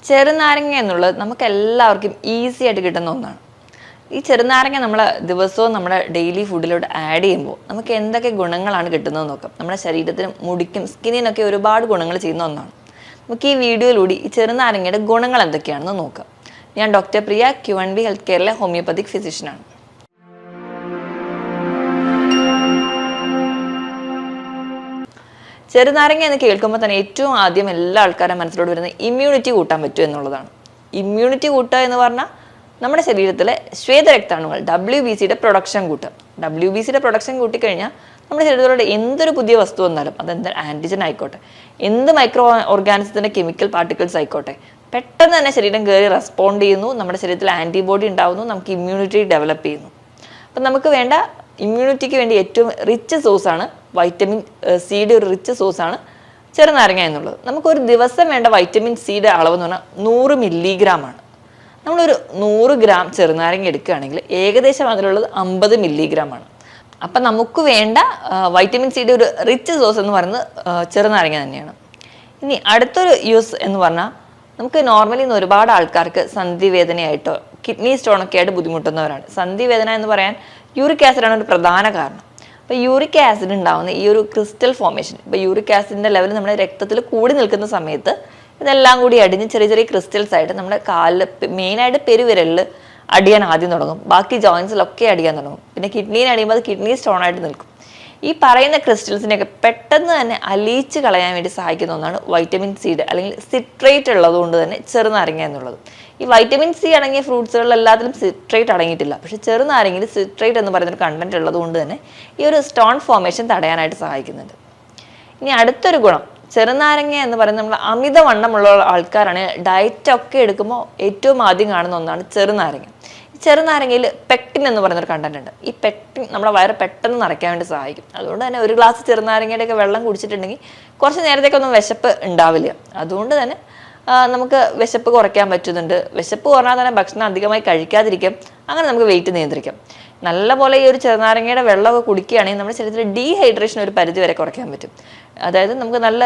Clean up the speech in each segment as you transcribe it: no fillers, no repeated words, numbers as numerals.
ചെറുനാരങ്ങ എന്നുള്ളത് നമുക്ക് എല്ലാവർക്കും ഈസി ആയിട്ട് കിട്ടുന്ന ഒന്നാണ്. ഈ ചെറുനാരങ്ങ നമ്മൾ ദിവസവും നമ്മുടെ ഡെയിലി ഫുഡിലോട്ട് ആഡ് ചെയ്യുമ്പോൾ നമുക്ക് എന്തൊക്കെ ഗുണങ്ങളാണ് കിട്ടുന്നതെന്ന് നോക്കാം. നമ്മുടെ ശരീരത്തിനും മുടിക്കും സ്കിന്നിനൊക്കെ ഒരുപാട് ഗുണങ്ങൾ ചെയ്യുന്ന ഒന്നാണ്. നമുക്ക് ഈ വീഡിയോയിലൂടെ ഈ ചെറുനാരങ്ങയുടെ ഗുണങ്ങൾ എന്തൊക്കെയാണെന്ന് നോക്കാം. ഞാൻ ഡോക്ടർ പ്രിയ, Q&B ഹെൽത്ത് കെയറിലെ ഹോമിയോപ്പതിക് ഫിസിഷ്യനാണ്. ചെറുനാരങ്ങ എന്ന് കേൾക്കുമ്പോൾ തന്നെ ഏറ്റവും ആദ്യം എല്ലാ ആൾക്കാരുടെ മനസ്സിലോട്ട് വരുന്നത് ഇമ്മ്യൂണിറ്റി കൂട്ടാൻ പറ്റും എന്നുള്ളതാണ്. ഇമ്മ്യൂണിറ്റി കൂട്ടുക എന്ന് പറഞ്ഞാൽ നമ്മുടെ ശരീരത്തിലെ ശ്വേതരക്താണുകൾ WBCയുടെ പ്രൊഡക്ഷൻ കൂട്ടുക. WBCയുടെ പ്രൊഡക്ഷൻ കൂട്ടിക്കഴിഞ്ഞാൽ നമ്മുടെ ശരീരത്തിലൂടെ എന്തൊരു പുതിയ വസ്തു വന്നാലും, അതെന്ത് ആൻറ്റിജൻ ആയിക്കോട്ടെ, എന്ത് മൈക്രോ ഓർഗാനിസത്തിൻ്റെ കെമിക്കൽ പാർട്ടിക്കിൾസ് ആയിക്കോട്ടെ, പെട്ടെന്ന് തന്നെ ശരീരം കയറി റെസ്പോണ്ട് ചെയ്യുന്നു, നമ്മുടെ ശരീരത്തിൽ ആൻറ്റിബോഡി ഉണ്ടാകുന്നു, നമുക്ക് ഇമ്മ്യൂണിറ്റി ഡെവലപ്പ് ചെയ്യുന്നു. അപ്പം നമുക്ക് വേണ്ട ഇമ്മ്യൂണിറ്റിക്ക് വേണ്ടി ഏറ്റവും റിച്ച് സോഴ്സാണ് വൈറ്റമിൻ സിയുടെ ഒരു റിച്ച് സോഴ്സാണ് ചെറുനാരങ്ങ എന്നുള്ളത്. നമുക്കൊരു ദിവസം വേണ്ട വൈറ്റമിൻ സിയുടെ അളവെന്ന് പറഞ്ഞാൽ 100 മില്ലിഗ്രാമാണ്. നമ്മളൊരു 100 ഗ്രാം ചെറുനാരങ്ങ എടുക്കുകയാണെങ്കിൽ ഏകദേശം അതിലുള്ളത് 50 മില്ലിഗ്രാമാണ്. അപ്പം നമുക്ക് വേണ്ട വൈറ്റമിൻ സിയുടെ ഒരു റിച്ച് സോഴ്സ് എന്ന് പറയുന്നത് ചെറുനാരങ്ങ തന്നെയാണ്. ഇനി അടുത്തൊരു യൂസ് എന്ന് പറഞ്ഞാൽ നമുക്ക് നോർമലി ഇന്ന് ഒരുപാട് ആൾക്കാർക്ക് സന്ധിവേദനയായിട്ടോ കിഡ്നി സ്റ്റോണൊക്കെ ആയിട്ട് ബുദ്ധിമുട്ടുന്നവരാണ്. സന്ധിവേദന എന്ന് പറയാൻ യൂറിക് ആസിഡാണ് ഒരു പ്രധാന കാരണം. അപ്പോൾ യൂറിക് ആസിഡ് ഉണ്ടാകുന്ന ഈ ഒരു ക്രിസ്റ്റൽ ഫോർമേഷൻ, ഇപ്പോൾ യൂറിക് ആസിഡിൻ്റെ ലെവൽ നമ്മുടെ രക്തത്തിൽ കൂടി നിൽക്കുന്ന സമയത്ത് ഇതെല്ലാം കൂടി അടിഞ്ഞ് ചെറിയ ചെറിയ ക്രിസ്റ്റൽസ് ആയിട്ട് നമ്മുടെ കാലിൽ, മെയിനായിട്ട് പെരുവിരലിൽ അടിയാൻ ആദ്യം തുടങ്ങും. ബാക്കി ജോയിൻസിലൊക്കെ അടിയാൻ തുടങ്ങും. പിന്നെ കിഡ്നീനെ അടിയുമ്പോൾ അത് കിഡ്നി സ്റ്റോൺ ആയിട്ട് നിൽക്കും. ഈ പറയുന്ന ക്രിസ്റ്റൽസിനെയൊക്കെ പെട്ടെന്ന് തന്നെ അലിയിച്ച് കളയാൻ വേണ്ടി സഹായിക്കുന്ന ഒന്നാണ് വൈറ്റമിൻ സിയുടെ അല്ലെങ്കിൽ സിട്രേറ്റ് ഉള്ളതുകൊണ്ട് തന്നെ ചെറുനാരങ്ങ എന്നുള്ളത്. ഈ വൈറ്റമിൻ സി അടങ്ങിയ ഫ്രൂട്ട്സുകളിൽ എല്ലാത്തിലും സിട്രേറ്റ് അടങ്ങിയിട്ടില്ല. പക്ഷെ ചെറുനാരങ്ങയിൽ സിട്രേറ്റ് എന്ന് പറയുന്നൊരു കണ്ടന്റ് ഉള്ളതുകൊണ്ട് തന്നെ ഈ ഒരു സ്റ്റോൺ ഫോർമേഷൻ തടയാനായിട്ട് സഹായിക്കുന്നുണ്ട്. ഇനി അടുത്തൊരു ഗുണം, ചെറുനാരങ്ങ എന്ന് പറയുന്നത് നമ്മൾ അമിതവണ്ണമുള്ള ആൾക്കാരാണ് ഡയറ്റൊക്കെ എടുക്കുമ്പോൾ ഏറ്റവും ആദ്യം കാണുന്ന ഒന്നാണ് ചെറുനാരങ്ങ. ചെറുനാരങ്ങയിൽ പെക്റ്റിൻ എന്ന് പറയുന്നൊരു കണ്ടന്റ് ഉണ്ട്. ഈ പെക്റ്റിൻ നമ്മുടെ വയറ് പെട്ടെന്ന് നിറയ്ക്കാൻ വേണ്ടി സഹായിക്കും. അതുകൊണ്ട് തന്നെ ഒരു ഗ്ലാസ് ചെറുനാരങ്ങയുടെയൊക്കെ വെള്ളം കുടിച്ചിട്ടുണ്ടെങ്കിൽ കുറച്ച് നേരത്തേക്കൊന്നും വിശപ്പ് ഉണ്ടാവില്ല. അതുകൊണ്ട് തന്നെ നമുക്ക് വിശപ്പ് കുറയ്ക്കാൻ പറ്റുന്നുണ്ട്. വിശപ്പ് കുറഞ്ഞാൽ തന്നെ ഭക്ഷണം അധികമായി കഴിക്കാതിരിക്കും. അങ്ങനെ നമുക്ക് വെയിറ്റ് നിയന്ത്രിക്കാം. നല്ലപോലെ ഈ ഒരു ചെറുനാരങ്ങയുടെ വെള്ളമൊക്കെ കുടിക്കുകയാണെങ്കിൽ നമ്മുടെ ശരീരത്തിൽ ഡീഹൈഡ്രേഷൻ ഒരു പരിധി വരെ കുറയ്ക്കാൻ പറ്റും. അതായത് നമുക്ക് നല്ല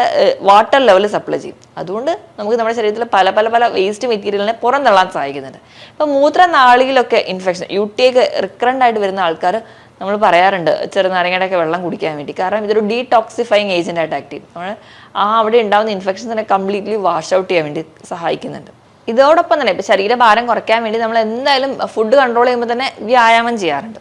വാട്ടർ ലെവൽ സപ്ലൈ ചെയ്യും. അതുകൊണ്ട് നമുക്ക് നമ്മുടെ ശരീരത്തിൽ പല പല പല വേസ്റ്റ് മെറ്റീരിയലിനെ പുറന്തള്ളാൻ സഹായിക്കുന്നുണ്ട്. ഇപ്പം മൂത്രനാളിയിലൊക്കെ ഇൻഫെക്ഷൻ, UTI ഒക്കെ റിക്കറൻ്റ് ആയിട്ട് വരുന്ന ആൾക്കാർ നമ്മൾ പറയാറുണ്ട് ചെറുനാരങ്ങയുടെ ഒക്കെ വെള്ളം കുടിക്കാൻ വേണ്ടി. കാരണം ഇതൊരു ഡീടോക്സിഫൈങ് ഏജന്റ് ആയിട്ട് ആക്ട് ചെയ്യും. നമ്മൾ അവിടെ ഉണ്ടാകുന്ന ഇൻഫെക്ഷൻസിനെ കംപ്ലീറ്റ്ലി വാഷ് ഔട്ട് ചെയ്യാൻ വേണ്ടി സഹായിക്കുന്നുണ്ട്. ഇതോടൊപ്പം തന്നെ ഇപ്പം ശരീരഭാരം കുറയ്ക്കാൻ വേണ്ടി നമ്മൾ എന്തായാലും ഫുഡ് കൺട്രോൾ ചെയ്യുമ്പോൾ തന്നെ വ്യായാമം ചെയ്യാറുണ്ട്.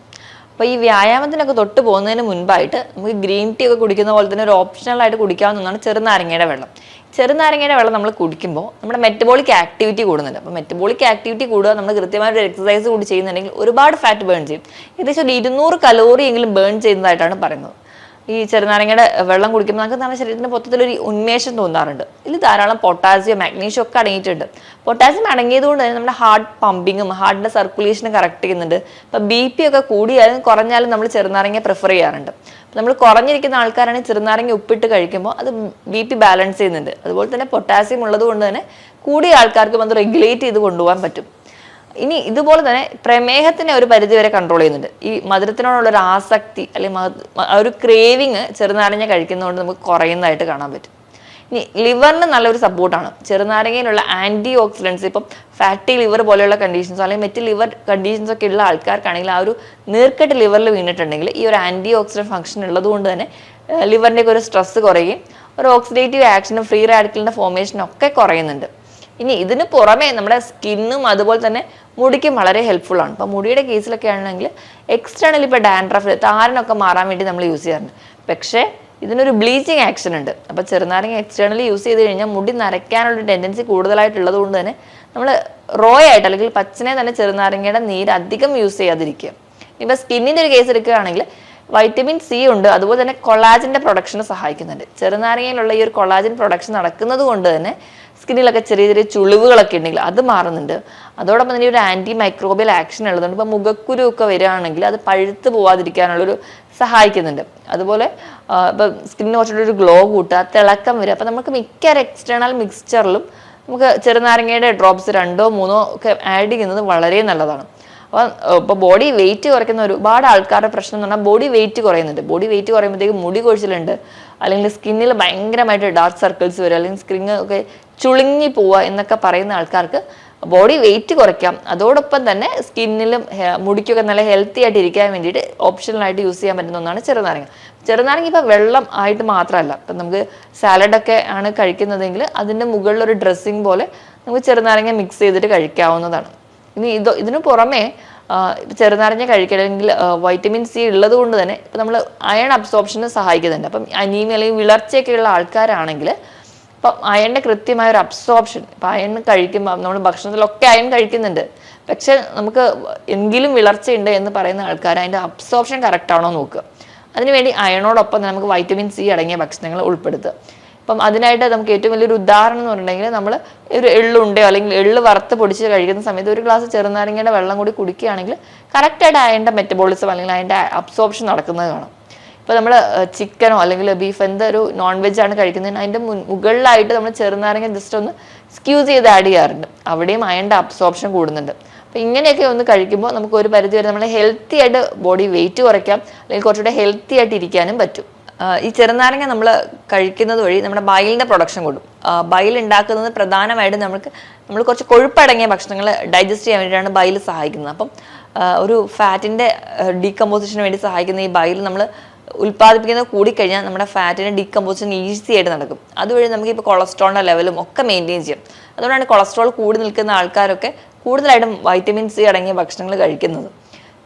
അപ്പോൾ ഈ വ്യായാമത്തിനൊക്കെ തൊട്ട് പോകുന്നതിന് മുൻപായിട്ട് നമുക്ക് ഗ്രീൻ ടീ ഒക്കെ കുടിക്കുന്ന പോലെ തന്നെ ഒരു ഓപ്ഷണലായിട്ട് കുടിക്കാവുന്ന ഒന്നാണ് ചെറുനാരങ്ങയുടെ വെള്ളം. ചെറുനാരങ്ങയുടെ വെള്ളം നമ്മൾ കുടിക്കുമ്പോൾ നമ്മുടെ മെറ്റബോളിക് ആക്ടിവിറ്റി കൂടുന്നുണ്ട്. അപ്പോൾ മെറ്റബോളിക് ആക്ടിവിറ്റി കൂടുക, നമ്മൾ കൃത്യമായിട്ട് ഒരു എക്സസൈസ് കൂടി ചെയ്യുന്നുണ്ടെങ്കിൽ ഒരുപാട് ഫാറ്റ് ബേൺ ചെയ്യും. ഏകദേശം ഒരു 200 കലോറി എങ്കിലും ബേൺ ചെയ്യുന്നതായിട്ടാണ് പറയുന്നത്. ഈ ചെറുനാരങ്ങയുടെ വെള്ളം കുടിക്കുമ്പോൾ നമുക്ക് നമ്മുടെ ശരീരത്തിന് മൊത്തത്തിലൊരു ഉന്മേഷം തോന്നാറുണ്ട്. ഇതിൽ ധാരാളം പൊട്ടാസ്യം, മാഗ്നീഷ്യം ഒക്കെ അടങ്ങിയിട്ടുണ്ട്. പൊട്ടാസ്യം അടങ്ങിയതുകൊണ്ട് തന്നെ നമ്മുടെ ഹാർട്ട് പമ്പിങ്ങും ഹാർട്ടിൻ്റെ സർക്കുലേഷനും കറക്റ്റ് ചെയ്യുന്നുണ്ട്. ഇപ്പം BP ഒക്കെ കൂടിയാലും കുറഞ്ഞാലും നമ്മൾ ചെറുനാരങ്ങ പ്രിഫർ ചെയ്യാറുണ്ട്. നമ്മൾ കുറഞ്ഞിരിക്കുന്ന ആൾക്കാരാണെങ്കിൽ ചെറുനാരങ്ങ ഉപ്പിട്ട് കഴിക്കുമ്പോൾ അത് BP ബാലൻസ് ചെയ്യുന്നുണ്ട്. അതുപോലെ തന്നെ പൊട്ടാസ്യം ഉള്ളത് കൊണ്ട് തന്നെ കൂടിയ ആൾക്കാർക്കും അത് റെഗുലേറ്റ് ചെയ്ത് കൊണ്ടുപോകാൻ പറ്റും. ഇനി ഇതുപോലെ തന്നെ പ്രമേഹത്തിനെ ഒരു പരിധി വരെ കൺട്രോൾ ചെയ്യുന്നുണ്ട്. ഈ മധുരത്തിനോടുള്ളൊരു ആസക്തി അല്ലെങ്കിൽ ഒരു ക്രേവിങ് ചെറുനാരങ്ങ കഴിക്കുന്നതുകൊണ്ട് നമുക്ക് കുറയുന്നതായിട്ട് കാണാൻ പറ്റും. ഇനി ലിവറിന് നല്ലൊരു സപ്പോർട്ടാണ് ചെറുനാരങ്ങയിലുള്ള ആൻറ്റി ഓക്സിഡൻസ്. ഇപ്പം ഫാറ്റി ലിവർ പോലെയുള്ള കണ്ടീഷൻസോ അല്ലെങ്കിൽ മറ്റ് ലിവർ കണ്ടീഷൻസ് ഒക്കെ ഉള്ള ആൾക്കാർക്കാണെങ്കിൽ ആ ഒരു നീർക്കെട്ട് ലിവറിൽ വീണിട്ടുണ്ടെങ്കിൽ ഈ ഒരു ആൻറ്റി ഓക്സിഡൻറ്റ് ഫംഗ്ഷൻ ഉള്ളതുകൊണ്ട് തന്നെ ലിവറിൻ്റെയൊക്കെ ഒരു സ്ട്രെസ് കുറയുകയും ഒരു ഓക്സിഡേറ്റീവ് ആക്ഷനും ഫ്രീ റാഡിക്കലിൻ്റെ ഫോർമേഷനും ഒക്കെ കുറയുന്നുണ്ട്. ഇനി ഇതിന് പുറമെ നമ്മുടെ സ്കിന്നും അതുപോലെ തന്നെ മുടിക്കും വളരെ ഹെൽപ്ഫുൾ ആണ്. ഇപ്പോൾ മുടിയുടെ കേസിലൊക്കെ ആണെങ്കിൽ എക്സ്റ്റേണലി ഇപ്പോൾ ഡാൻഡ്രഫ്, താരനൊക്കെ മാറാൻ വേണ്ടി നമ്മൾ യൂസ് ചെയ്യാറുണ്ട്. പക്ഷേ ഇതിനൊരു ബ്ലീച്ചിങ് ആക്ഷൻ ഉണ്ട്. അപ്പോൾ ചെറുനാരങ്ങ എക്സ്റ്റേണലി യൂസ് ചെയ്ത് കഴിഞ്ഞാൽ മുടി നരയ്ക്കാനുള്ള ടെൻഡൻസി കൂടുതലായിട്ടുള്ളത് കൊണ്ട് തന്നെ നമ്മൾ റോ ആയിട്ട് അല്ലെങ്കിൽ പച്ചനെ തന്നെ ചെറുനാരങ്ങയുടെ നീര് അധികം യൂസ് ചെയ്യാതിരിക്കുക. ഇപ്പോൾ സ്കിന്നിൻ്റെ ഒരു കേസ് എടുക്കുകയാണെങ്കിൽ വൈറ്റമിൻ സി ഉണ്ട്, അതുപോലെ തന്നെ കൊളാജിൻ്റെ പ്രൊഡക്ഷന് സഹായിക്കുന്നുണ്ട്. ചെറുനാരങ്ങയിലുള്ള ഈ ഒരു കൊളാജിൻ പ്രൊഡക്ഷൻ നടക്കുന്നത് കൊണ്ട് തന്നെ സ്കിന്നിലൊക്കെ ചെറിയ ചെറിയ ചുളിവുകളൊക്കെ ഉണ്ടെങ്കിൽ അത് മാറുന്നുണ്ട്. അതോടൊപ്പം തന്നെ ഒരു ആൻറ്റി മൈക്രോബിയൽ ആക്ഷൻ ഉള്ളതുകൊണ്ട് ഇപ്പോൾ മുഖക്കുരു ഒക്കെ വരികയാണെങ്കിൽ അത് പഴുത്ത് പോവാതിരിക്കാനുള്ളൊരു സഹായിക്കുന്നുണ്ട്. അതുപോലെ ഇപ്പം സ്കിന്നിന് കുറച്ചുകൂടി ഒരു ഗ്ലോ കൂട്ടുക, തിളക്കം വരിക. അപ്പം നമുക്ക് മിക്ക എക്സ്റ്റേണൽ മിക്സ്ചറിലും നമുക്ക് ചെറുനാരങ്ങയുടെ ഡ്രോപ്സ് 2 or 3 ഒക്കെ ആഡ് ചെയ്യുന്നത് വളരെ നല്ലതാണ്. അപ്പോൾ ഇപ്പോൾ ബോഡി വെയിറ്റ് കുറയ്ക്കുന്ന ഒരുപാട് ആൾക്കാരുടെ പ്രശ്നം എന്ന് പറഞ്ഞാൽ ബോഡി വെയിറ്റ് കുറയുന്നുണ്ട്. ബോഡി വെയിറ്റ് കുറയുമ്പോഴത്തേക്ക് മുടി കൊഴിച്ചിലുണ്ട്, അല്ലെങ്കിൽ സ്കിന്നിൽ ഭയങ്കരമായിട്ട് ഡാർക്ക് സർക്കിൾസ് വരിക, അല്ലെങ്കിൽ സ്കിൻ ഒക്കെ ചുളുങ്ങി പോവുക എന്നൊക്കെ പറയുന്ന ആൾക്കാർക്ക് ബോഡി വെയിറ്റ് കുറയ്ക്കാം. അതോടൊപ്പം തന്നെ സ്കിന്നിലും മുടിക്കൊക്കെ നല്ല ഹെൽത്തി ആയിട്ട് ഇരിക്കാൻ വേണ്ടിയിട്ട് ഓപ്ഷണലായിട്ട് യൂസ് ചെയ്യാൻ പറ്റുന്ന ഒന്നാണ് ചെറുനാരങ്ങ. ചെറുനാരങ്ങ ഇപ്പോൾ വെള്ളം ആയിട്ട് മാത്രമല്ല, ഇപ്പം നമുക്ക് സാലഡൊക്കെ ആണ് കഴിക്കുന്നതെങ്കിൽ അതിൻ്റെ മുകളിലൊരു ഡ്രസ്സിങ് പോലെ നമുക്ക് ചെറുനാരങ്ങ മിക്സ് ചെയ്തിട്ട് കഴിക്കാവുന്നതാണ്. ഇനി ഇതിനു പുറമെ ചെറുനാരങ്ങ കഴിക്കണമെങ്കിൽ വൈറ്റമിൻ സി ഉള്ളത് കൊണ്ട് തന്നെ ഇപ്പം നമ്മൾ അയൺ അബ്സോർപ്ഷന് സഹായിക്കുന്നുണ്ട്. അപ്പം അനീമിയ അല്ലെങ്കിൽ വിളർച്ചയൊക്കെ ഉള്ള ആൾക്കാരാണെങ്കിൽ ഇപ്പം അയണിൻ്റെ കൃത്യമായ ഒരു അബ്സോർപ്ഷൻ, ഇപ്പം അയൺ കഴിക്കുമ്പോൾ നമ്മൾ ഭക്ഷണത്തിലൊക്കെ അയൺ കഴിക്കുന്നുണ്ട്, പക്ഷെ നമുക്ക് എങ്കിലും വിളർച്ചയുണ്ട് എന്ന് പറയുന്ന ആൾക്കാർ അതിൻ്റെ അബ്സോർപ്ഷൻ കറക്റ്റ് ആണോ നോക്കുക. അതിനുവേണ്ടി അയണോടൊപ്പം നമുക്ക് വൈറ്റമിൻ സി അടങ്ങിയ ഭക്ഷണങ്ങൾ ഉൾപ്പെടുത്തുക. അപ്പം അതിനായിട്ട് നമുക്ക് ഏറ്റവും വലിയൊരു ഉദാഹരണം എന്ന് പറഞ്ഞിട്ടുണ്ടെങ്കിൽ നമ്മൾ ഒരു എള്ളുണ്ടയോ അല്ലെങ്കിൽ എള്ള് വറുത്ത് പൊടിച്ച് കഴിക്കുന്ന സമയത്ത് ഒരു ഗ്ലാസ് ചെറുനാരങ്ങയുടെ വെള്ളം കൂടി കുടിക്കുകയാണെങ്കിൽ കറക്റ്റായിട്ട് അതിൻ്റെ മെറ്റബോളിസം അല്ലെങ്കിൽ അതിൻ്റെ അബ്സോർപ്ഷൻ നടക്കുന്നത് കാണാം. ഇപ്പോൾ നമ്മൾ ചിക്കനോ അല്ലെങ്കിൽ ബീഫ് എന്തൊരു നോൺ വെജ് ആണ് കഴിക്കുന്നതിന് അതിൻ്റെ മുകളിലായിട്ട് നമ്മൾ ചെറുനാരങ്ങ ജസ്റ്റ് ഒന്ന് സ്ക്യൂസ് ചെയ്ത് ആഡ് ചെയ്യാറുണ്ട്. അവിടെയും അതിൻ്റെ അബ്സോർപ്ഷൻ കൂടുന്നുണ്ട്. അപ്പോൾ ഇങ്ങനെയൊക്കെ ഒന്ന് കഴിക്കുമ്പോൾ നമുക്ക് ഒരു പരിധി വരെ നമ്മൾ ഹെൽത്തി ആയിട്ട് ബോഡി വെയിറ്റ് കുറയ്ക്കാം, അല്ലെങ്കിൽ കുറച്ചുകൂടെ ഹെൽത്തി ആയിട്ട് ഇരിക്കാനും പറ്റും. ഈ ചെറുനാരങ്ങ നമ്മൾ കഴിക്കുന്നത് വഴി നമ്മുടെ ബൈലിൻ്റെ പ്രൊഡക്ഷൻ കൂടും. ബൈൽ ഉണ്ടാക്കുന്നത് പ്രധാനമായിട്ടും നമ്മൾ കുറച്ച് കൊഴുപ്പടങ്ങിയ ഭക്ഷണങ്ങൾ ഡൈജസ്റ്റ് ചെയ്യാൻ വേണ്ടിയിട്ടാണ് ബൈൽ സഹായിക്കുന്നത്. അപ്പം ഒരു ഫാറ്റിൻ്റെ ഡീകമ്പോസിഷന് വേണ്ടി സഹായിക്കുന്ന ഈ ബൈൽ നമ്മൾ ഉൽപ്പാദിപ്പിക്കുന്നത് കൂടിക്കഴിഞ്ഞാൽ നമ്മുടെ ഫാറ്റിൻ്റെ ഡീകമ്പോസിഷൻ ഈസി ആയിട്ട് നടക്കും. അതുവഴി നമുക്ക് ഇപ്പോൾ കൊളസ്ട്രോളിൻ്റെ ലെവലും ഒക്കെ മെയിൻറ്റെയിൻ ചെയ്യും. അതുകൊണ്ടാണ് കൊളസ്ട്രോൾ കൂടി നിൽക്കുന്ന ആൾക്കാരൊക്കെ കൂടുതലായിട്ടും വൈറ്റമിൻ സി അടങ്ങിയ ഭക്ഷണങ്ങൾ കഴിക്കുന്നത്.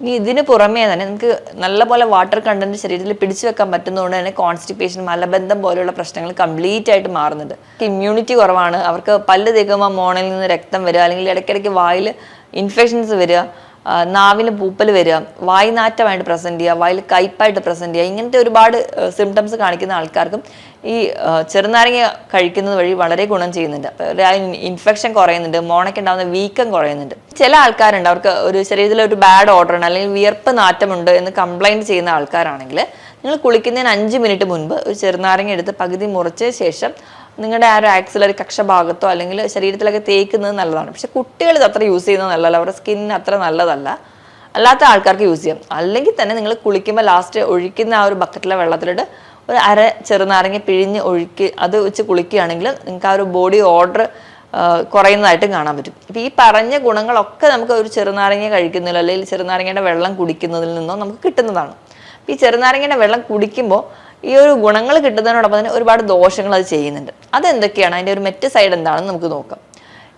ഇനി ഇതിന് പുറമേ തന്നെ നമുക്ക് നല്ലപോലെ വാട്ടർ കണ്ടന്റ് ശരീരത്തിൽ പിടിച്ചു വെക്കാൻ പറ്റുന്നതുകൊണ്ട് തന്നെ കോൺസ്റ്റിപ്പേഷൻ, മലബന്ധം പോലെയുള്ള പ്രശ്നങ്ങൾ കംപ്ലീറ്റ് ആയിട്ട് മാറുന്നുണ്ട്. ഇമ്മ്യൂണിറ്റി കുറവാണ്, അവർക്ക് പല്ല് തേക്കുമ്പോൾ മോണയിൽ നിന്ന് രക്തം വരിക, അല്ലെങ്കിൽ ഇടയ്ക്കിടയ്ക്ക് വായിൽ ഇൻഫെക്ഷൻസ് വരിക, നാവിന് പൂപ്പൽ വരിക, വായ്നാറ്റമായിട്ട് പ്രസൻറ്റ് ചെയ്യുക, വായിൽ കയ്പായിട്ട് പ്രസൻറ്റ് ചെയ്യുക, ഇങ്ങനത്തെ ഒരുപാട് സിംറ്റംസ് കാണിക്കുന്ന ആൾക്കാർക്കും ഈ ചെറുനാരങ്ങ കഴിക്കുന്നത് വഴി വളരെ ഗുണം ചെയ്യുന്നുണ്ട്. അപ്പോൾ ഇൻഫെക്ഷൻ കുറയുന്നുണ്ട്, മോണയ്ക്ക് ഉണ്ടാകുന്ന വീക്കം കുറയുന്നുണ്ട്. ചില ആൾക്കാരുണ്ട് അവർക്ക് ഒരു ശരീരത്തിൽ ഒരു ബാഡ് ഓർഡർ ഉണ്ട് അല്ലെങ്കിൽ വിയർപ്പ് നാറ്റമുണ്ട് എന്ന് കംപ്ലൈൻറ്റ് ചെയ്യുന്ന ആൾക്കാരാണെങ്കിൽ നിങ്ങൾ കുളിക്കുന്നതിന് 5 മിനിറ്റ് മുൻപ് ഒരു ചെറുനാരങ്ങ എടുത്ത് പകുതി മുറിച്ച ശേഷം നിങ്ങളുടെ ആ ഒരു ആക്സിലറി കക്ഷ ഭാഗത്തോ അല്ലെങ്കിൽ ശരീരത്തിലൊക്കെ തേക്കുന്നത് നല്ലതാണ്. പക്ഷെ കുട്ടികൾ ഇത് അത്ര യൂസ് ചെയ്യുന്നത് നല്ലതല്ല, അവരുടെ സ്കിന്നിന് അത്ര നല്ലതല്ല. അല്ലാത്ത ആൾക്കാർക്ക് യൂസ് ചെയ്യാം. അല്ലെങ്കിൽ തന്നെ നിങ്ങൾ കുളിക്കുമ്പോൾ ലാസ്റ്റ് ഒഴിക്കുന്ന ആ ഒരു ബക്കറ്റിലെ വെള്ളത്തിലിട്ട് ഒരു അര ചെറുനാരങ്ങ പിഴിഞ്ഞ് ഒഴുക്കി അത് വെച്ച് കുളിക്കുകയാണെങ്കിൽ നിങ്ങൾക്ക് ആ ഒരു ബോഡി ഓർഡർ കുറയുന്നതായിട്ടും കാണാൻ പറ്റും. ഇപ്പം ഈ പറഞ്ഞ ഗുണങ്ങളൊക്കെ നമുക്ക് ഒരു ചെറുനാരങ്ങ കഴിക്കുന്നതിലോ അല്ലെങ്കിൽ ചെറുനാരങ്ങയുടെ വെള്ളം കുടിക്കുന്നതിൽ നിന്നോ നമുക്ക് കിട്ടുന്നതാണ്. ഈ ചെറുനാരങ്ങയുടെ വെള്ളം കുടിക്കുമ്പോൾ ഈ ഒരു ഗുണങ്ങൾ കിട്ടുന്നതിനോടൊപ്പം തന്നെ ഒരുപാട് ദോഷങ്ങൾ അത് ചെയ്യുന്നുണ്ട്. അതെന്തൊക്കെയാണ്, അതിൻ്റെ ഒരു മെറ്റ് സൈഡ് എന്താണെന്ന് നമുക്ക് നോക്കാം.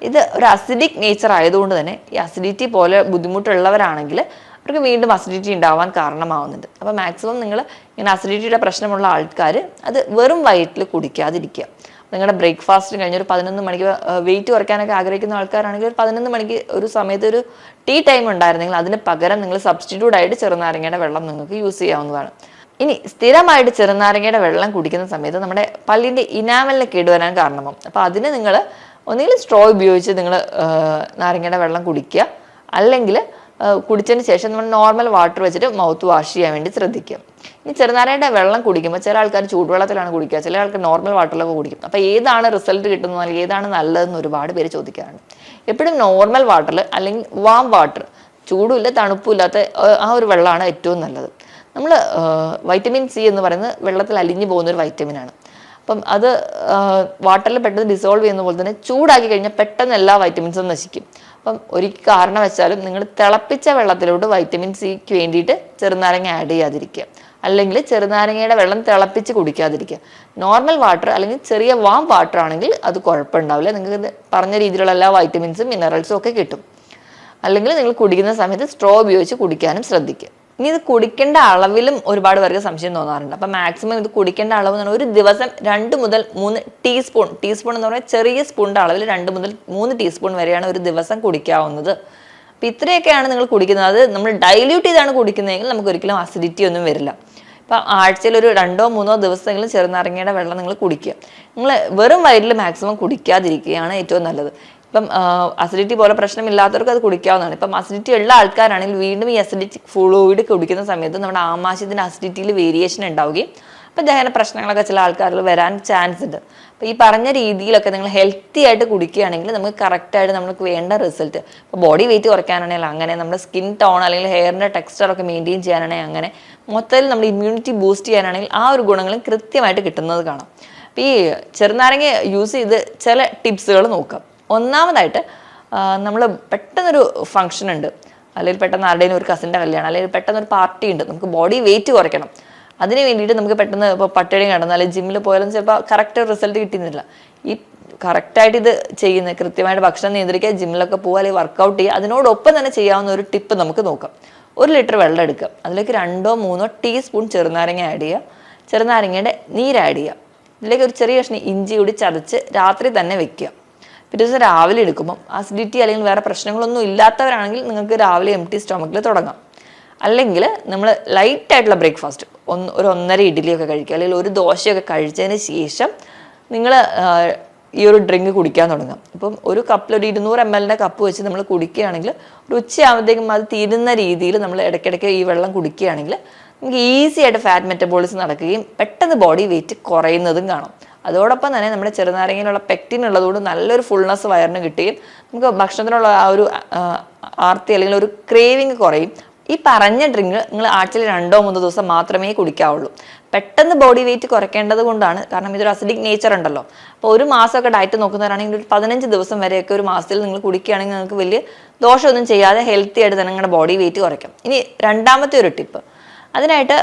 ഇത് ഒരു അസിഡിക് നേച്ചർ ആയതുകൊണ്ട് തന്നെ ഈ അസിഡിറ്റി പോലെ ബുദ്ധിമുട്ടുള്ളവരാണെങ്കിൽ അവർക്ക് വീണ്ടും അസിഡിറ്റി ഉണ്ടാവാൻ കാരണമാവുന്നുണ്ട്. അപ്പോൾ മാക്സിമം നിങ്ങൾ ഇങ്ങനെ അസിഡിറ്റിയുടെ പ്രശ്നമുള്ള ആൾക്കാർ അത് വെറും വയറ്റിൽ കുടിക്കാതിരിക്കുക. നിങ്ങളുടെ ബ്രേക്ക്ഫാസ്റ്റിന് കഴിഞ്ഞൊരു 11 മണിക്ക് വെയിറ്റ് കുറയ്ക്കാനൊക്കെ ആഗ്രഹിക്കുന്ന ആൾക്കാരാണെങ്കിൽ ഒരു 11 മണിക്ക് ഒരു സമയത്ത് ഒരു ടീ ടൈം ഉണ്ടായിരുന്നെങ്കിൽ അതിന് പകരം നിങ്ങൾ സബ്സ്റ്റിറ്റ്യൂട്ട് ആയിട്ട് ചെറുനാരങ്ങയുടെ വെള്ളം നിങ്ങൾക്ക് യൂസ് ചെയ്യാവുന്നതാണ്. ഇനി സ്ഥിരമായിട്ട് ചെറുനാരങ്ങയുടെ വെള്ളം കുടിക്കുന്ന സമയത്ത് നമ്മുടെ പല്ലിൻ്റെ ഇനാമലിന് കേടുവരാൻ കാരണമാകും. അപ്പോൾ അതിന് നിങ്ങൾ ഒന്നുകിൽ സ്ട്രോ ഉപയോഗിച്ച് നിങ്ങൾ നാരങ്ങയുടെ വെള്ളം കുടിക്കുക, അല്ലെങ്കിൽ കുടിച്ചതിന് ശേഷം നമ്മൾ നോർമൽ വാട്ടർ വെച്ചിട്ട് മൗത്ത് വാഷ് ചെയ്യാൻ വേണ്ടി ശ്രദ്ധിക്കുക. ഇനി ചെറുനാരങ്ങയുടെ വെള്ളം കുടിക്കുമ്പോൾ ചില ആൾക്കാർ ചൂടുവെള്ളത്തിലാണ് കുടിക്കുക, ചില ആൾക്കാർ നോർമൽ വാട്ടറിലൊക്കെ കുടിക്കും. അപ്പോൾ ഏതാണ് റിസൾട്ട് കിട്ടുന്നത് അല്ലെങ്കിൽ ഏതാണ് നല്ലതെന്ന് ഒരുപാട് പേര് ചോദിക്കാറുണ്ട്. എപ്പോഴും നോർമൽ വാട്ടറിൽ അല്ലെങ്കിൽ വാം വാട്ടർ, ചൂടുമില്ല തണുപ്പില്ലാത്ത ആ ഒരു വെള്ളമാണ് ഏറ്റവും നല്ലത്. നമ്മൾ വൈറ്റമിൻ സി എന്ന് പറയുന്നത് വെള്ളത്തിൽ അലിഞ്ഞു പോകുന്നൊരു വൈറ്റമിനാണ്. അപ്പം അത് വാട്ടറിൽ പെട്ടെന്ന് ഡിസോൾവ് ചെയ്യുന്ന പോലെ തന്നെ ചൂടാക്കി കഴിഞ്ഞാൽ പെട്ടെന്ന് എല്ലാ വൈറ്റമിൻസും നശിക്കും. അപ്പം ഒരു കാരണം വെച്ചാലും നിങ്ങൾ തിളപ്പിച്ച വെള്ളത്തിലോട്ട് വൈറ്റമിൻ സിക്ക് വേണ്ടിയിട്ട് ചെറുനാരങ്ങ ആഡ് ചെയ്യാതിരിക്കുക, അല്ലെങ്കിൽ ചെറുനാരങ്ങയുടെ വെള്ളം തിളപ്പിച്ച് കുടിക്കാതിരിക്കുക. നോർമൽ വാട്ടർ അല്ലെങ്കിൽ ചെറിയ വാം വാട്ടർ ആണെങ്കിൽ അത് കുഴപ്പമുണ്ടാവില്ല, നിങ്ങൾക്ക് പറഞ്ഞ രീതിയിലുള്ള എല്ലാ വൈറ്റമിൻസും മിനറൽസും ഒക്കെ കിട്ടും. അല്ലെങ്കിൽ നിങ്ങൾ കുടിക്കുന്ന സമയത്ത് സ്ട്രോ ഉപയോഗിച്ച് കുടിക്കാനും ശ്രദ്ധിക്കുക. ഇനി ഇത് കുടിക്കേണ്ട അളവിലും ഒരുപാട് പേർക്ക് സംശയം തോന്നാറുണ്ട്. അപ്പം മാക്സിമം ഇത് കുടിക്കേണ്ട അളവ് എന്ന് പറഞ്ഞാൽ ഒരു ദിവസം 2 മുതൽ 3 ടീസ്പൂൺ എന്ന് പറഞ്ഞാൽ ചെറിയ സ്പൂണിൻ്റെ അളവിൽ 2 മുതൽ 3 ടീസ്പൂൺ വരെയാണ് ഒരു ദിവസം കുടിക്കാവുന്നത്. അപ്പം ഇത്രയൊക്കെയാണ് നിങ്ങൾ കുടിക്കുന്നത്. അത് നമ്മൾ ഡൈല്യൂട്ട് ചെയ്താണ് കുടിക്കുന്നതെങ്കിൽ നമുക്ക് ഒരിക്കലും അസിഡിറ്റി ഒന്നും വരില്ല. ഇപ്പം ആഴ്ചയിൽ ഒരു 2-3 ദിവസമെങ്കിലും ചെറുനാരങ്ങയുടെ വെള്ളം നിങ്ങൾ കുടിക്കുക. നിങ്ങൾ വെറും വയറ്റിൽ മാക്സിമം കുടിക്കാതിരിക്കുകയാണ് ഏറ്റവും നല്ലത്. ഇപ്പം അസിഡിറ്റി പോലെ പ്രശ്നമില്ലാത്തവർക്ക് അത് കുടിക്കാവുന്നതാണ്. ഇപ്പം അസിഡിറ്റി ഉള്ള ആൾക്കാരാണെങ്കിൽ വീണ്ടും ഈ അസിഡിറ്റി ഫ്ലൂയിഡ് കുടിക്കുന്ന സമയത്ത് നമ്മുടെ ആമാശയത്തിൻ്റെ അസിഡിറ്റിയിൽ വേരിയേഷൻ ഉണ്ടാവുകയും അപ്പം ദഹന പ്രശ്നങ്ങളൊക്കെ ചില ആൾക്കാരിൽ വരാൻ ചാൻസ് ഉണ്ട്. അപ്പോൾ ഈ പറഞ്ഞ രീതിയിലൊക്കെ നിങ്ങൾ ഹെൽത്തി ആയിട്ട് കുടിക്കുകയാണെങ്കിൽ നമുക്ക് കറക്റ്റായിട്ട് നമുക്ക് വേണ്ട റിസൾട്ട്, ഇപ്പോൾ ബോഡി വെയിറ്റ് കുറയ്ക്കാനാണെങ്കിൽ അങ്ങനെ, നമ്മുടെ സ്കിൻ ടോൺ അല്ലെങ്കിൽ ഹെയറിൻ്റെ ടെക്സ്ചറൊക്കെ മെയിൻറ്റെയിൻ ചെയ്യാനാണെങ്കിൽ അങ്ങനെ, മൊത്തത്തിൽ നമ്മൾ ഇമ്മ്യൂണിറ്റി ബൂസ്റ്റ് ചെയ്യാനാണെങ്കിൽ ആ ഒരു ഗുണങ്ങളും കൃത്യമായിട്ട് കിട്ടുന്നത് കാണാം. അപ്പോൾ ഈ ചെറുനാരങ്ങ യൂസ് ചെയ്ത് ചില ടിപ്സുകൾ നോക്കാം. ഒന്നാമതായിട്ട് നമ്മൾ പെട്ടെന്നൊരു ഫംഗ്ഷൻ ഉണ്ട്, അല്ലെങ്കിൽ പെട്ടെന്ന് ആരുടെയും ഒരു കസിൻ്റെ കല്യാണം, അല്ലെങ്കിൽ പെട്ടെന്നൊരു പാർട്ടി ഉണ്ട്, നമുക്ക് ബോഡി വെയിറ്റ് കുറയ്ക്കണം. അതിന് വേണ്ടിയിട്ട് നമുക്ക് പെട്ടെന്ന് ഇപ്പോൾ പട്ടിണി കിടന്നാൽ അല്ലെങ്കിൽ ജിമ്മിൽ പോയാലും ചിലപ്പോൾ കറക്റ്റ് റിസൾട്ട് കിട്ടുന്നില്ല. ഈ കറക്റ്റായിട്ട് ഇത് ചെയ്യുന്നത്, കൃത്യമായിട്ട് ഭക്ഷണം നിയന്ത്രിക്കുക, ജിമ്മിലൊക്കെ പോകുക അല്ലെങ്കിൽ വർക്കൗട്ട് ചെയ്യുക, അതിനോടൊപ്പം തന്നെ ചെയ്യാവുന്ന ഒരു ടിപ്പ് നമുക്ക് നോക്കാം. 1 ലിറ്റർ വെള്ളം എടുക്കുക, അതിലേക്ക് 2-3 ടീസ്പൂൺ ചെറുനാരങ്ങ ആഡ് ചെയ്യുക, ചെറുനാരങ്ങയുടെ നീര് ആഡ് ചെയ്യുക, ഇതിലേക്ക് ഒരു ചെറിയ കഷ്ണം ഇഞ്ചി കൂടി ചതച്ച് രാത്രി തന്നെ വെക്കുക. പിറ്റേ ദിവസം രാവിലെ എടുക്കുമ്പോൾ അസിഡിറ്റി അല്ലെങ്കിൽ വേറെ പ്രശ്നങ്ങളൊന്നും ഇല്ലാത്തവരാണെങ്കിൽ നിങ്ങൾക്ക് രാവിലെ എംപ്റ്റി സ്റ്റൊമക്കിൽ തുടങ്ങാം. അല്ലെങ്കിൽ നമ്മൾ ലൈറ്റായിട്ടുള്ള ബ്രേക്ക്ഫാസ്റ്റ്, ഒരു 1.5 ഇഡ്ഡലിയൊക്കെ കഴിക്കുക, അല്ലെങ്കിൽ ഒരു ദോശയൊക്കെ കഴിച്ചതിന് ശേഷം നിങ്ങൾ ഈ ഒരു ഡ്രിങ്ക് കുടിക്കാൻ തുടങ്ങാം. ഇപ്പം ഒരു കപ്പിൽ ഒരു 200 ml കപ്പ് വെച്ച് നമ്മൾ കുടിക്കുകയാണെങ്കിൽ ഒരു ഉച്ചയാകുമ്പോഴത്തേക്കും അത് തീരുന്ന രീതിയിൽ നമ്മൾ ഇടയ്ക്കിടയ്ക്ക് ഈ വെള്ളം കുടിക്കുകയാണെങ്കിൽ നമുക്ക് ഈസി ആയിട്ട് ഫാറ്റ് മെറ്റബോളിസം നടക്കുകയും പെട്ടെന്ന് ബോഡി വെയിറ്റ് കുറയുന്നതും കാണാം. അതോടൊപ്പം തന്നെ നമ്മുടെ ചെറുനാരങ്ങയിലുള്ള പെക്റ്റിൻ ഉള്ളതുകൊണ്ട് നല്ലൊരു ഫുൾനെസ് വയറിന് കിട്ടുകയും നമുക്ക് ഭക്ഷണത്തിനുള്ള ആ ഒരു ആർത്തി അല്ലെങ്കിൽ ഒരു ക്രേവിങ് കുറയും. ഈ പറഞ്ഞ ഡ്രിങ്ക് നിങ്ങൾ ആഴ്ചയിൽ 2-3 ദിവസം മാത്രമേ കുടിക്കാവുള്ളൂ. പെട്ടെന്ന് ബോഡി വെയിറ്റ് കുറയ്ക്കേണ്ടത് കൊണ്ടാണ്, കാരണം ഇതൊരു അസിഡിക് നേച്ചർ ഉണ്ടല്ലോ. അപ്പോൾ ഒരു മാസമൊക്കെ ഡയറ്റ് നോക്കുന്നവരാണെങ്കിൽ ഒരു 15 ദിവസം വരെയൊക്കെ ഒരു മാസത്തിൽ നിങ്ങൾ കുടിക്കുകയാണെങ്കിൽ നിങ്ങൾക്ക് വലിയ ദോഷമൊന്നും ചെയ്യാതെ ഹെൽത്തി ആയിട്ട് തന്നെ നിങ്ങളുടെ ബോഡി വെയിറ്റ് കുറയ്ക്കും. ഇനി രണ്ടാമത്തെ ഒരു ടിപ്പ്, അതിനായിട്ട്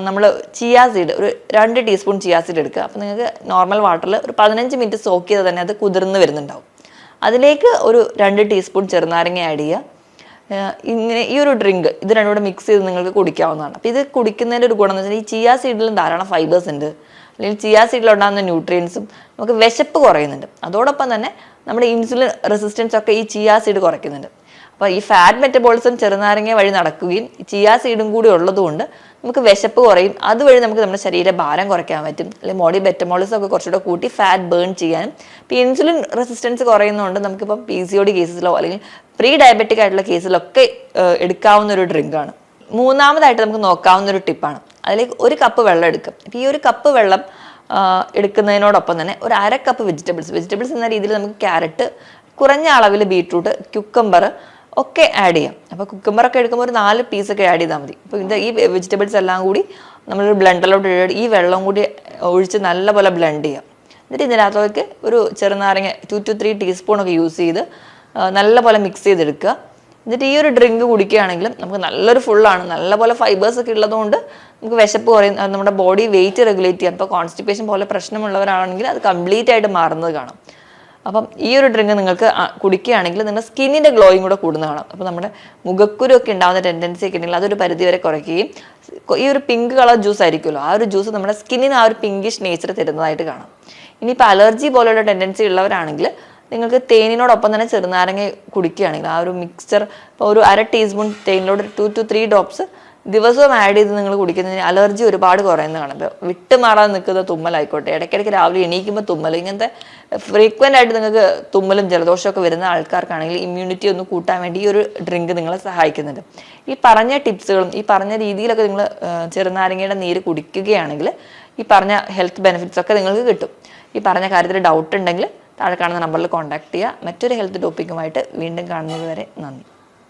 നമ്മൾ ചിയാ സീഡ് ഒരു 2 ടീസ്പൂൺ ചിയാ സീഡ് എടുക്കുക. അപ്പോൾ നിങ്ങൾക്ക് നോർമൽ വാട്ടറിൽ ഒരു 15 മിനിറ്റ് സോക്ക് ചെയ്താൽ തന്നെ അത് കുതിർന്ന് വരുന്നുണ്ടാവും. അതിലേക്ക് ഒരു 2 ടീസ്പൂൺ ചെറുനാരങ്ങ ആഡ് ചെയ്യുക. ഇങ്ങനെ ഈ ഒരു ഡ്രിങ്ക് ഇത് രണ്ടും കൂടെ മിക്സ് ചെയ്ത് നിങ്ങൾക്ക് കുടിക്കാവുന്നതാണ്. അപ്പോൾ ഇത് കുടിക്കുന്നതിൻ്റെ ഒരു ഗുണം എന്ന് വെച്ചാൽ ഈ ചിയാ സീഡിലും ധാരാളം ഫൈബേഴ്സ് ഉണ്ട്, അല്ലെങ്കിൽ ചിയാ സീഡിലുണ്ടാകുന്ന ന്യൂട്രിയൻസും നമുക്ക് വിശപ്പ് കുറയുന്നുണ്ട്. അതോടൊപ്പം തന്നെ നമ്മുടെ ഇൻസുലിൻ റെസിസ്റ്റൻസ് ഒക്കെ ഈ ചിയാ സീഡ് കുറയ്ക്കുന്നുണ്ട്. അപ്പോൾ ഈ ഫാറ്റ് മെറ്റബോളിസം ചെറുനാരങ്ങ വഴി നടക്കുകയും ചിയാ സീഡും കൂടി ഉള്ളതുകൊണ്ട് നമുക്ക് വിശപ്പ് കുറയും. അതുവഴി നമുക്ക് നമ്മുടെ ശരീരഭാരം കുറയ്ക്കാൻ പറ്റും, അല്ലെങ്കിൽ ബോഡി മെറ്റബോളിസം ഒക്കെ കുറച്ചുകൂടെ കൂട്ടി ഫാറ്റ് ബേൺ ചെയ്യാനും. ഇപ്പോൾ ഇൻസുലിൻ റെസിസ്റ്റൻസ് കുറയുന്നതുകൊണ്ട് നമുക്കിപ്പം PCOD കേസിലോ അല്ലെങ്കിൽ പ്രീ ഡയബറ്റിക് ആയിട്ടുള്ള കേസിലൊക്കെ എടുക്കാവുന്ന ഒരു ഡ്രിങ്കാണ്. മൂന്നാമതായിട്ട് നമുക്ക് നോക്കാവുന്ന ഒരു ടിപ്പാണ്, അതിലേക്ക് 1 കപ്പ് വെള്ളം എടുക്കും. ഇപ്പോൾ ഈ 1 കപ്പ് വെള്ളം എടുക്കുന്നതിനോടൊപ്പം തന്നെ ഒരു 1/2 കപ്പ് വെജിറ്റബിൾസ് എന്ന രീതിയിൽ നമുക്ക് ക്യാരറ്റ്, കുറഞ്ഞ അളവിൽ ബീട്രൂട്ട്, ക്യുക്കമ്പർ ഒക്കെ ആഡ് ചെയ്യാം. അപ്പോൾ കുക്കുംബറൊക്കെ എടുക്കുമ്പോൾ ഒരു 4 പീസൊക്കെ ആഡ് ചെയ്താൽ മതി. അപ്പോൾ ഈ വെജിറ്റബിൾസ് എല്ലാം കൂടി നമ്മളൊരു ബ്ലെൻഡറിലോട്ട് ഈ വെള്ളം കൂടി ഒഴിച്ച് നല്ലപോലെ ബ്ലെൻഡ് ചെയ്യാം. എന്നിട്ട് ഇതിനകത്തേക്ക് ഒരു ചെറുനാരങ്ങ 2 to 3 ടീസ്പൂണൊക്കെ യൂസ് ചെയ്ത് നല്ലപോലെ മിക്സ് ചെയ്തെടുക്കുക. എന്നിട്ട് ഈ ഒരു ഡ്രിങ്ക് കുടിക്കുകയാണെങ്കിലും നമുക്ക് നല്ലൊരു ഫുള്ളാണ്, നല്ലപോലെ ഫൈബേഴ്സ് ഒക്കെ ഉള്ളതുകൊണ്ട് നമുക്ക് വിശപ്പ് കുറയും, നമ്മുടെ ബോഡി വെയിറ്റ് റെഗുലേറ്റ് ചെയ്യാം. ഇപ്പോൾ കോൺസ്റ്റിപ്പേഷൻ പോലെ പ്രശ്നമുള്ളവരാണെങ്കിൽ അത് കംപ്ലീറ്റ് ആയിട്ട് മാറുന്നത് കാണാം. അപ്പം ഈ ഒരു ഡ്രിങ്ക് നിങ്ങൾക്ക് കുടിക്കുകയാണെങ്കിൽ നിങ്ങളുടെ സ്കിന്നിൻ്റെ ഗ്ലോയും കൂടെ കൂടുന്ന കാണാം. അപ്പോൾ നമ്മുടെ മുഖക്കുരു ഒക്കെ ഉണ്ടാകുന്ന ടെൻഡൻസി ഒക്കെ ഉണ്ടെങ്കിൽ അതൊരു പരിധിവരെ കുറയ്ക്കുകയും, ഈ ഒരു പിങ്ക് കളർ ജ്യൂസ് ആയിരിക്കുമല്ലോ, ആ ഒരു ജ്യൂസ് നമ്മുടെ സ്കിന്നിന് ആ ഒരു പിങ്കിഷ് നേച്ചർ തരുന്നതായിട്ട് കാണാം. ഇനിയിപ്പോൾ അലർജി പോലെയുള്ള ടെൻഡൻസി ഉള്ളവരാണെങ്കിൽ നിങ്ങൾക്ക് തേനിനോടൊപ്പം തന്നെ ചെറുനാരങ്ങ കുടിക്കുകയാണെങ്കിൽ ആ ഒരു മിക്സ്ചർ, ഇപ്പോൾ ഒരു 1/2 ടീസ്പൂൺ തേനിലോട് 2 to 3 ഡ്രോപ്സ് ദിവസവും ആഡ് ചെയ്ത് നിങ്ങൾ കുടിക്കുന്നതിന് അലർജി ഒരുപാട് കുറയുന്നത് കാണാം. ഇപ്പോൾ വിട്ടുമാറാൻ നിൽക്കുന്ന തുമ്മലായിക്കോട്ടെ, ഇടയ്ക്കിടയ്ക്ക് രാവിലെ എണീക്കുമ്പോൾ തുമ്മൽ, ഇങ്ങനത്തെ ഫ്രീക്വൻ്റ് ആയിട്ട് നിങ്ങൾക്ക് തുമ്മലും ജലദോഷമൊക്കെ വരുന്ന ആൾക്കാർക്കാണെങ്കിൽ ഇമ്മ്യൂണിറ്റി ഒന്ന് കൂട്ടാൻ വേണ്ടി ഈ ഒരു ഡ്രിങ്ക് നിങ്ങളെ സഹായിക്കുന്നുണ്ട്. ഈ പറഞ്ഞ ടിപ്സുകളും ഈ പറഞ്ഞ രീതിയിലൊക്കെ നിങ്ങൾ ചെറുനാരങ്ങയുടെ നീര് കുടിക്കുകയാണെങ്കിൽ ഈ പറഞ്ഞ ഹെൽത്ത് ബെനിഫിറ്റ്സ് ഒക്കെ നിങ്ങൾക്ക് കിട്ടും. ഈ പറഞ്ഞ കാര്യത്തിൽ ഡൗട്ട് ഉണ്ടെങ്കിൽ താഴെ കാണുന്ന നമ്പറിൽ കോൺടാക്ട് ചെയ്യുക. മറ്റൊരു ഹെൽത്ത് ടോപ്പിക്കുമായിട്ട് വീണ്ടും കാണുന്നത് വരെ നന്ദി.